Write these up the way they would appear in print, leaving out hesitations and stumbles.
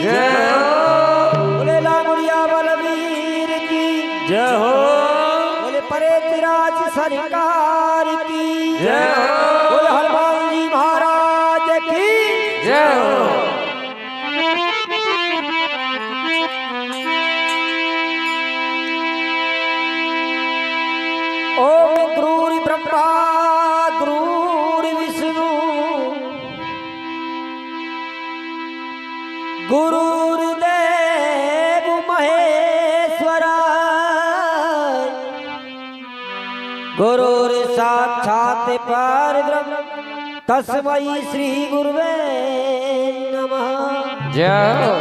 जय हो। बोले लामुड़िया बलवीर की जय हो। बोले परेतराज सरकार की जय हो। बोले हनुमान जी महाराज की जय हो। ओम गुरुर् ब्रह्मा गुरुर्विष्णु गुरुर्देव महेश्वर गुरुर् साक्षात् परब्रह्म तस्मै श्री गुरुवे नमः। जय हो।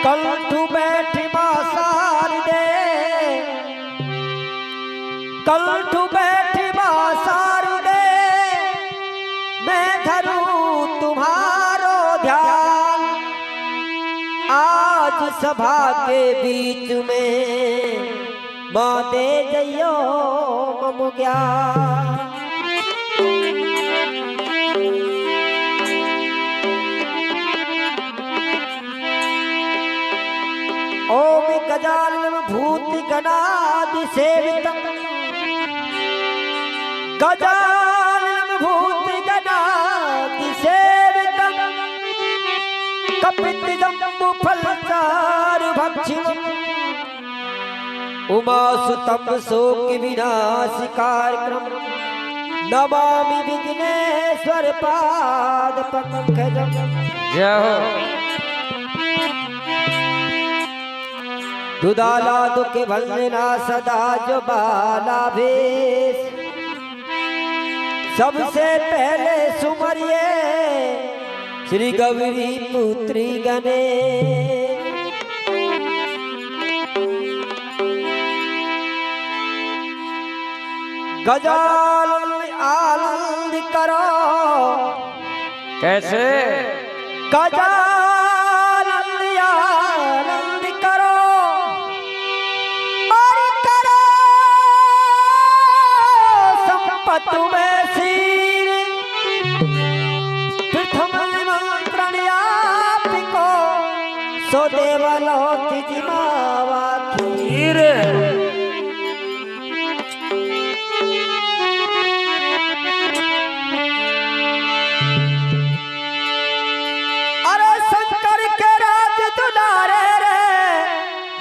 कंठु बैठी बासार दे कंठु बैठी बासार दे मैं धरूं तुम्हारो ध्यान आज सभा के बीच में माँ दे जइयो मम ज्ञान। ओम गजानन भूति गणादि सेवितम गजानन भूति गणादि सेवितम कपित जम्बु फलचार भक्षिणम उमासुतम शोक विनाश कार्यक्रम नमामि विघ्नेश्वर पाद पंकजम। जय हो। दुदाला दुख भंजना सदा जो बाला भेष सबसे पहले सुमरिए श्री गौरी पुत्री गणेश। गजानन आनंद करो कैसे गजानन आनंद करो और करो संपत में सिर प्रथम निमंत्रण आपको सो देवलो तिजिमावा खीर।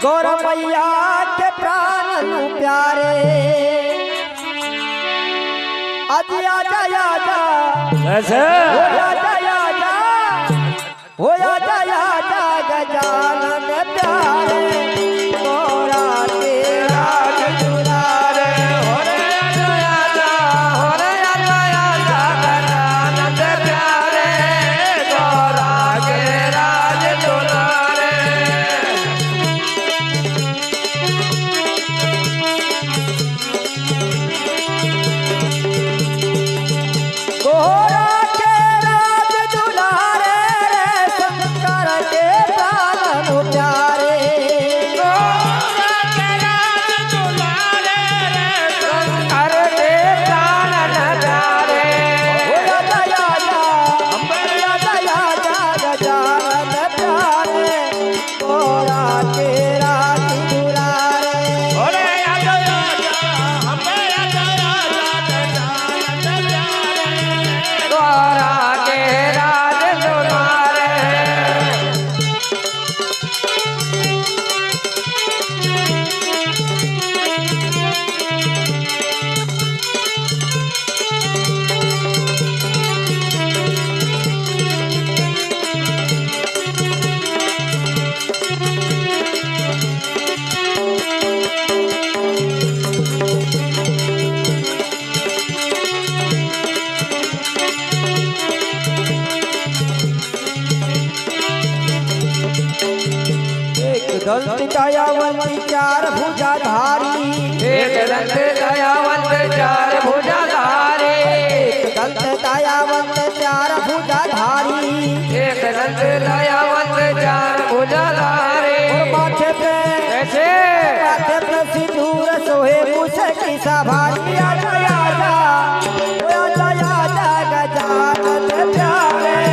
गौरव मैया के प्राण प्यारे आज आजा आजा कैसे आजा आजा हो आजा आजा गजानन प्यारे गौरा तेरा दुलारे हो रे आजा हो रे आजा गजानन प्यारे गौरा के राज दुलारे। गोरा के राज दुलारे रे शंकर के पालन प्यारे गोरा के राज दुलारे रे शंकर के पालन प्यारे हो दया दया दया गजानन प्यारे गोरा के राज दुलारे हो रे दया गौरा के राज दुलारे। दंत दयावंत चार भुजाधारी एक दंत दयावंत चार भुजाधारी एक दंत दयावंत चार भुजाधारी एक दंत दयावंत चार भुजाधारी और माथे पे कैसे माथे पे सिंदूर सोहे मुझ की सभारी आजा आजा आजा आजा गजानन प्यारे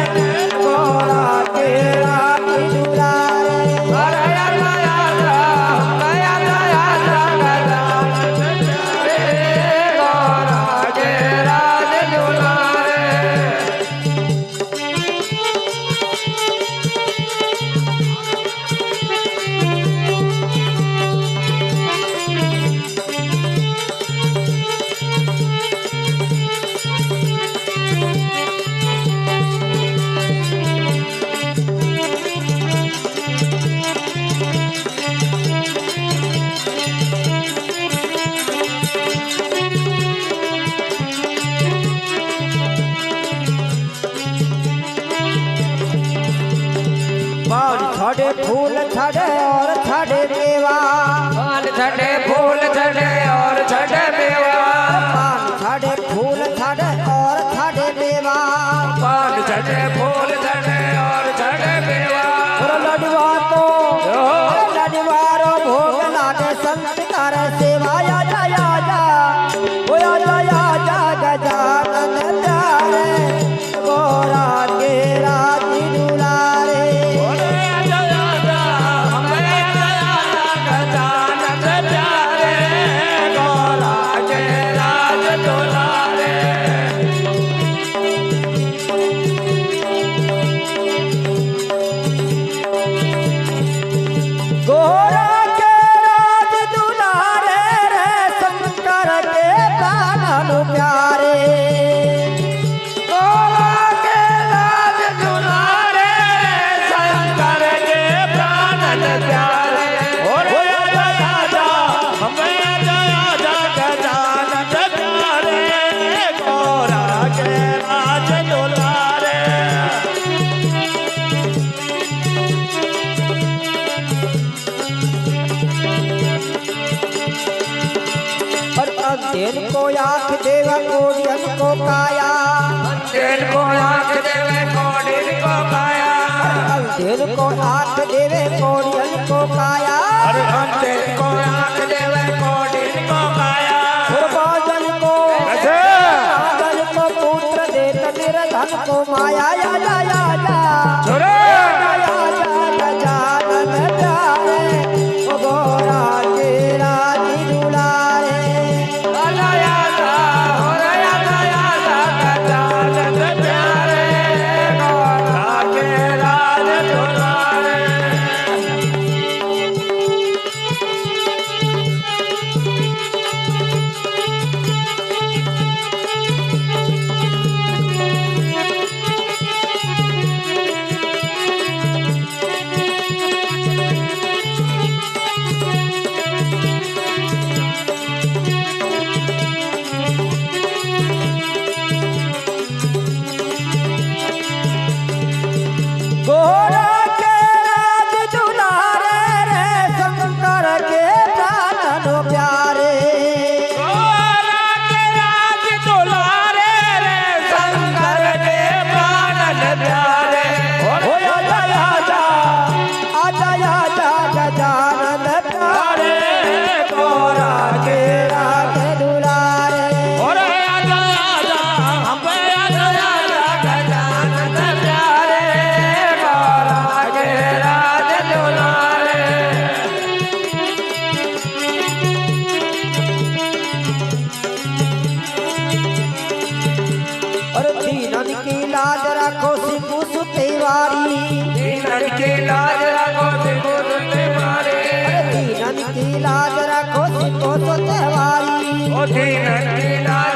चढ़े फूल चढ़े और चढ़े मेवा और लडवा तो लडवारो भोग लागे संत कर सेवा या जा ओ या जा गजानन प्यारे गोरा के राज दुलारे गजानन प्यारे गौरा के राज दुलारे गोरा के राज दुलारे रे शंकर के प्राण प्यारे गौरा के राज दुलारे शंकर के प्राण प्यारे गजानन प्यारे गौरा के राज दुलारे और अंधेर को आँख देवा कोडियन को काया तेल को आँख देवे कोडिन को काया अंधेर को आँख देवे कोडियन को काया और तेल को आँख देवे कोडिन को काया और बादल को पुत्र देत निर्धन को माया या जा छोरे गजानन प्यारे ओ गोरा के राज दुलारे गजानन प्यारे गौरा के राज दुलारे गोरा के राज दुलारे रे शंकर के प्राण प्यारे गौरा के राज दुलारे रे शंकर के प्राण प्यारे ओ या जा गजानन प्यारे गोरा के राज दुलारे गजानन प्यारे गौरा के राज दुलारे और दीनन की लाज रखो सिंधु सुतेवारी दीनन की लाज रखो सिंधु सुतेवारी दीनन की लाज रखो सिंधु सुतेवारी ओ दीनन की लाज